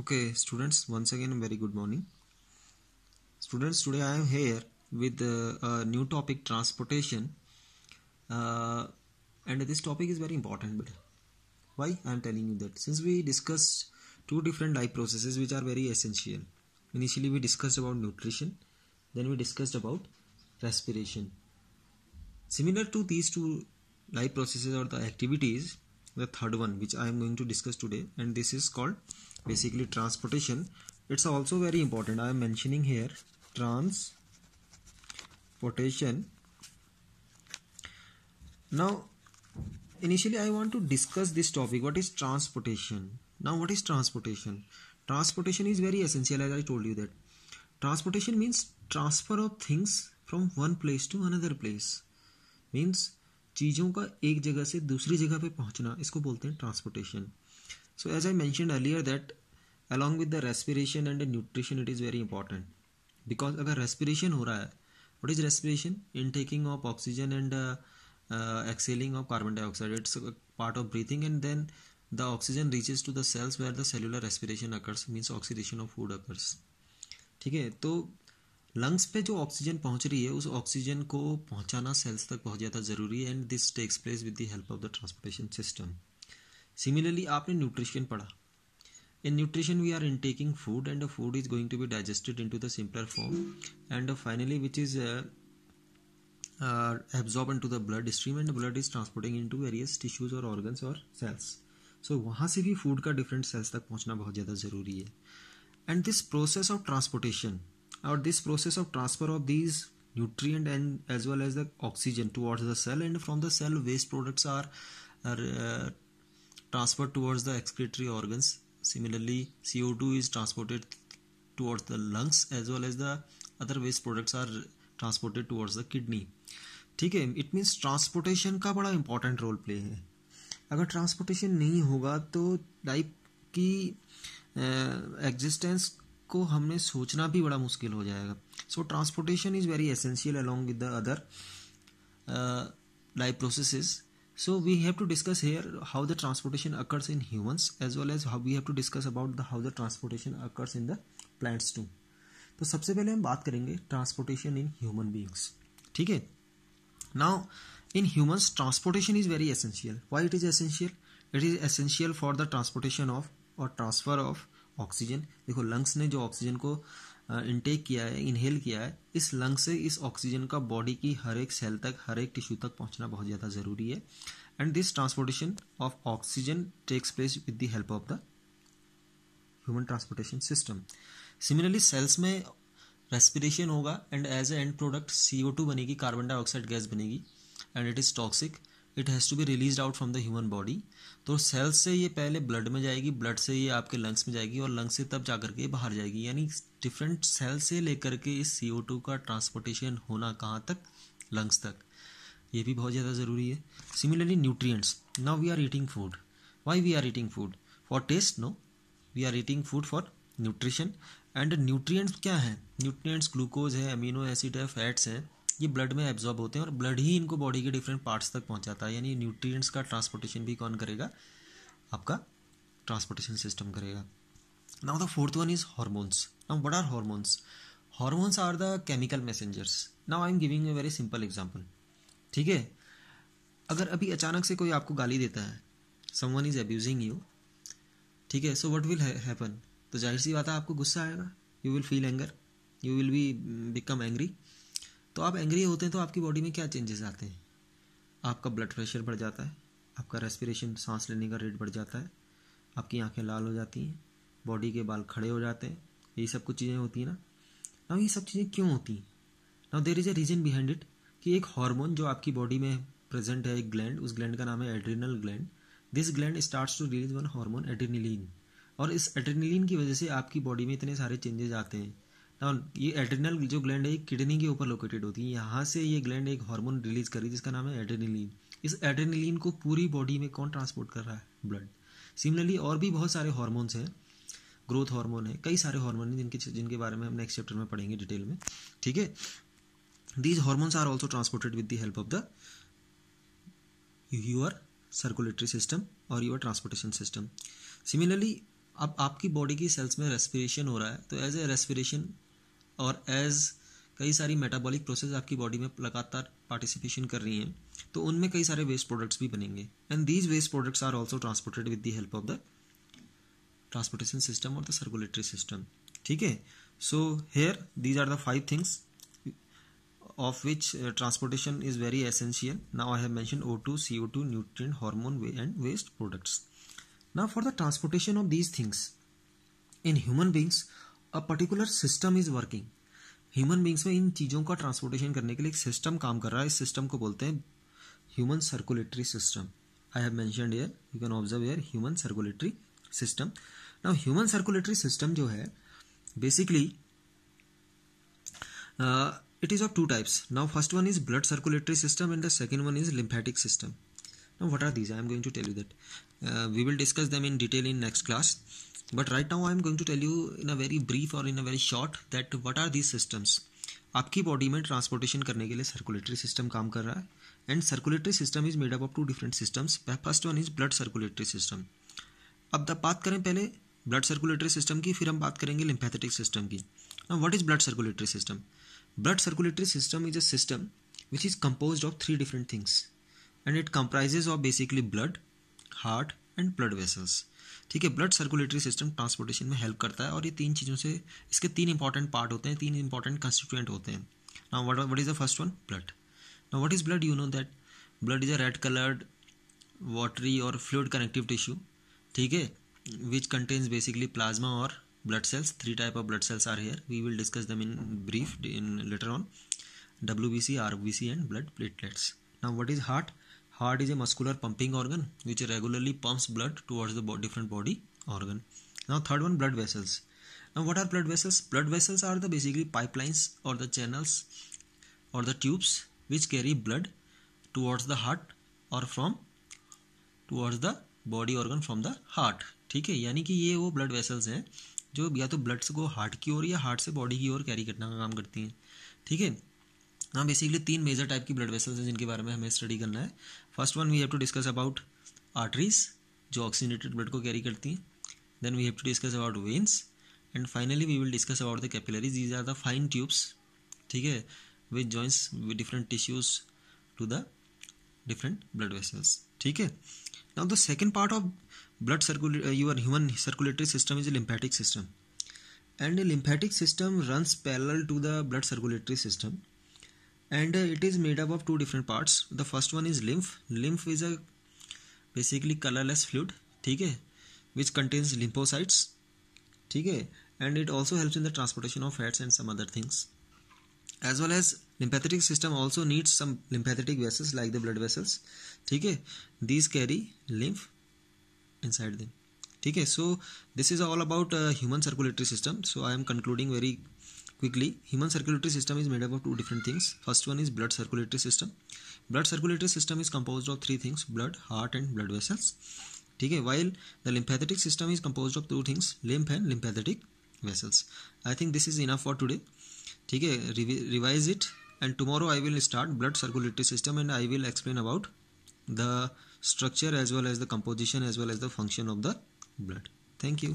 Okay, students, once again, very good morning. Students, today I am here with a new topic, transportation. And this topic is very important. But why I am telling you that? Since we discussed two different life processes which are very essential. Initially, we discussed about nutrition, then we discussed about respiration. Similar to these two life processes or the activities, the third one which I am going to discuss today, and this is called basically transportation. It's also very important. I am mentioning here transportation. Now, initially I want to discuss this topic. What is transportation? Now, what is transportation? Transportation is very essential, as I told you that. Transportation means transfer of things from one place to another place. Means चीज़ों का एक जगह से दूसरी जगह पे पहुंचना, इसको बोलते हैं transportation. So as I mentioned earlier that along with the respiration and nutrition it is very important. Because अगर रेस्पिरेशन हो रहा है, what is respiration? Intaking of oxygen and exhaling of carbon dioxide. It's part of breathing and then the oxygen reaches to the cells where the cellular respiration occurs, means oxidation of food occurs. ठीक है, तो lungs पे जो oxygen पहुंच रही है उस oxygen को पहुंचाना सेल्स तक बहुत ज़्यादा ज़रूरी है, and this takes place with the help of the transportation system. Similarly आपने न्यूट्रिशन पढ़ा. In nutrition we are intaking food and the food is going to be digested into the simpler form and finally which is absorb into the blood stream and blood is transporting into various tissues और organs और cells. So वहाँ से भी food का different cells तक पहुँचना बहुत ज़्यादा ज़रूरी है. And this process of transportation or this process of transfer of these nutrient and as well as the oxygen towards the cell, and from the cell waste products are transferred towards the excretory organs. Similarly, CO2 is transported towards the lungs as well as the other waste products are transported towards the kidney. ठीक है, it means transportation का बड़ा important role play है. अगर transportation नहीं होगा तो life की existence को हमने सोचना भी बड़ा मुश्किल हो जाएगा. So transportation is very essential along with the other life processes. So we have to discuss here how the transportation occurs in humans as well as how we have to discuss about the how the transportation occurs in the plants too. तो सबसे पहले हम बात करेंगे transportation in human beings. ठीक है, now in humans transportation is very essential. Why it is essential? It is essential for the transportation of और transfer of oxygen. देखो, लंग्स ने जो ऑक्सीजन को इनटेक किया है, इनहेल किया है, इस लंग से इस ऑक्सीजन का बॉडी की हर एक सेल तक, हर एक टिश्यू तक पहुंचना बहुत ज़्यादा ज़रूरी है. And this transportation of oxygen takes place with the help of the human transportation system. Similarly cells में रेस्पिरेशन होगा and as a end product CO2 बनेगी, कार्बन डाइऑक्साइड गैस बनेगी, and it is toxic. It has to be release out from the human body. तो cells से ये पहले blood में जाएगी, ब्लड से ये आपके लंग्स में जाएगी और लंग्स से तब जाकर के बाहर जाएगी. यानी डिफरेंट सेल से लेकर के इस CO2 का ट्रांसपोर्टेशन होना कहाँ तक? लंग्स तक. ये भी बहुत ज़्यादा ज़रूरी है. Similarly nutrients. Now we are eating food. Why we are eating food? For taste? No, we are eating food for nutrition. And nutrients क्या हैं? न्यूट्रिएंट्स ग्लूकोज है, अमीनो एसिड है, फैट्स हैं. ये ब्लड में एब्जॉर्ब होते हैं और ब्लड ही इनको बॉडी के डिफरेंट पार्ट्स तक पहुंचाता है. यानी न्यूट्रिएंट्स का ट्रांसपोर्टेशन भी कौन करेगा? आपका ट्रांसपोर्टेशन सिस्टम करेगा. Now the fourth one is hormones. Now what are hormones? Hormones are the chemical messengers. Now I am giving a very simple example. ठीक है, अगर अभी अचानक से कोई आपको गाली देता है, समवन इज अब्यूजिंग यू, ठीक है, सो व्हाट विल हैपन? तो जाहिर सी बात है आपको गुस्सा आएगा, you will feel anger, you will be become angry. तो आप एंग्री होते हैं तो आपकी बॉडी में क्या चेंजेस आते हैं? आपका ब्लड प्रेशर बढ़ जाता है, आपका रेस्पिरेशन, सांस लेने का रेट बढ़ जाता है, आपकी आंखें लाल हो जाती हैं, बॉडी के बाल खड़े हो जाते हैं. यही सब कुछ चीज़ें होती हैं ना. नाउ ये सब चीज़ें क्यों होती हैं? Now there is a reason behind it कि एक हार्मोन जो आपकी बॉडी में प्रेजेंट है, एक ग्लैंड, उस ग्लैंड का नाम है adrenal gland. This gland starts to release one hormone adrenaline, और इस एड्रेनलिन की वजह से आपकी बॉडी में इतने सारे चेंजेस आते हैं. ये एड्रिनल जो ग्लैंड है किडनी के ऊपर लोकेटेड होती है. यहाँ से ये ग्लैंड एक हार्मोन रिलीज करी जिसका नाम है एड्रेनलिन. इस एड्रेनलिन को पूरी बॉडी में कौन ट्रांसपोर्ट कर रहा है? ब्लड. सिमिलरली और भी बहुत सारे हार्मोन्स हैं, ग्रोथ हार्मोन है, कई सारे हार्मोन हैं जिनके बारे में हम नेक्स्ट चैप्टर में पढ़ेंगे डिटेल में. ठीक है, these hormones are also transported with the help of the your circulatory system और योर ट्रांसपोर्टेशन सिस्टम. सिमिलरली अब आपकी बॉडी की सेल्स में रेस्पिरेशन हो रहा है, तो एज ए रेस्पिरेशन और एज कई सारी मेटाबॉलिक प्रोसेस आपकी बॉडी में लगातार पार्टिसिपेशन कर रही हैं, तो उनमें कई सारे वेस्ट प्रोडक्ट्स भी बनेंगे, and these waste products are also transported with the help of the transportation system और द सर्कुलेटरी सिस्टम. ठीक है, so here these are the 5 things of which transportation is very essential. Now I have mentioned O2, CO2, nutrient, hormone and waste products. Now for the transportation of these things in human beings, a particular system is working. Human beings में इन चीज़ों का transportation करने के लिए एक system काम कर रहा है. इस सिस्टम को बोलते हैं human circulatory system. I have mentioned here, you can observe here human circulatory system. Now human circulatory system जो है basically it is of 2 types. Now first one is blood circulatory system and the second one is lymphatic system. Now what are these? I am going to tell you that. We will discuss them in detail in next class. But right now I am going to tell you in a very brief or in a very short that what are these systems. आपकी body में transportation करने के लिए circulatory system काम कर रहा है, and circulatory system is made up of 2 different systems. First one is blood circulatory system. अब तब बात करें पहले ब्लड सर्कुलेटरी सिस्टम की, फिर हम बात करेंगे लिम्फेटिक सिस्टम की. Now what is blood circulatory system? Blood circulatory system is a system which is composed of 3 different things, and it comprises of basically blood, heart and blood vessels. ठीक है, blood circulatory system transportation में help करता है, और ये 3 चीज़ों से इसके 3 इंपॉर्टेंट पार्ट होते हैं, 3 इंपॉर्टेंट कंस्टिट्यूएंट होते हैं. Now what is the first one? Blood. Now what is blood? You know that blood is a red coloured watery और फ्लूइड कनेक्टिव टिश्यू. ठीक है, विच कंटेन्स बेसिकली प्लाज्मा और blood cells. 3 type of blood cells are here. We will discuss them in brief in later on. WBC, RBC and blood platelets. Now what is heart? Heart is a muscular pumping organ which regularly pumps blood towards the different body organ. Now third one, blood vessels. Now what are blood vessels? Blood vessels are the basically pipelines or the channels or the tubes which carry blood towards the heart or from towards the body organ from the heart. ठीक है, यानी कि ये वो blood vessels हैं जो या तो ब्लड को हार्ट की ओर या हार्ट से बॉडी की ओर कैरी करने का काम करती हैं. ठीक है, हाँ बेसिकली 3 मेजर टाइप की ब्लड वेसल्स हैं जिनके बारे में हमें स्टडी करना है. First one we have to discuss about arteries जो ऑक्सीजनेटेड ब्लड को कैरी करती हैं. Then we have to discuss about veins, and finally we will discuss about the capillaries. These are the fine tubes, ठीक है, which joins with different tissues to the different blood vessels. ठीक है, now the second part of blood your human circulatory system is a lymphatic system, and a lymphatic system runs parallel to the blood circulatory system, and it is made up of 2 different parts. The first one is lymph. Lymph is a basically colorless fluid, ठीक है, which contains lymphocytes. ठीक है, and it also helps in the transportation of fats and some other things, as well as lymphatic system also needs some lymphatic vessels like the blood vessels. ठीक है, these carry lymph inside them. ठीक है, so this is all about human circulatory system. So I am concluding very quickly. Human circulatory system is made up of 2 different things. First one is blood circulatory system. Blood circulatory system is composed of 3 things: blood, heart and blood vessels. ठीक है, while the lymphatic system is composed of 2 things: lymph and lymphatic vessels. I think this is enough for today. ठीक है, revise it, and tomorrow I will start blood circulatory system and I will explain about the structure as well as the composition as well as the function of the blood. Thank you.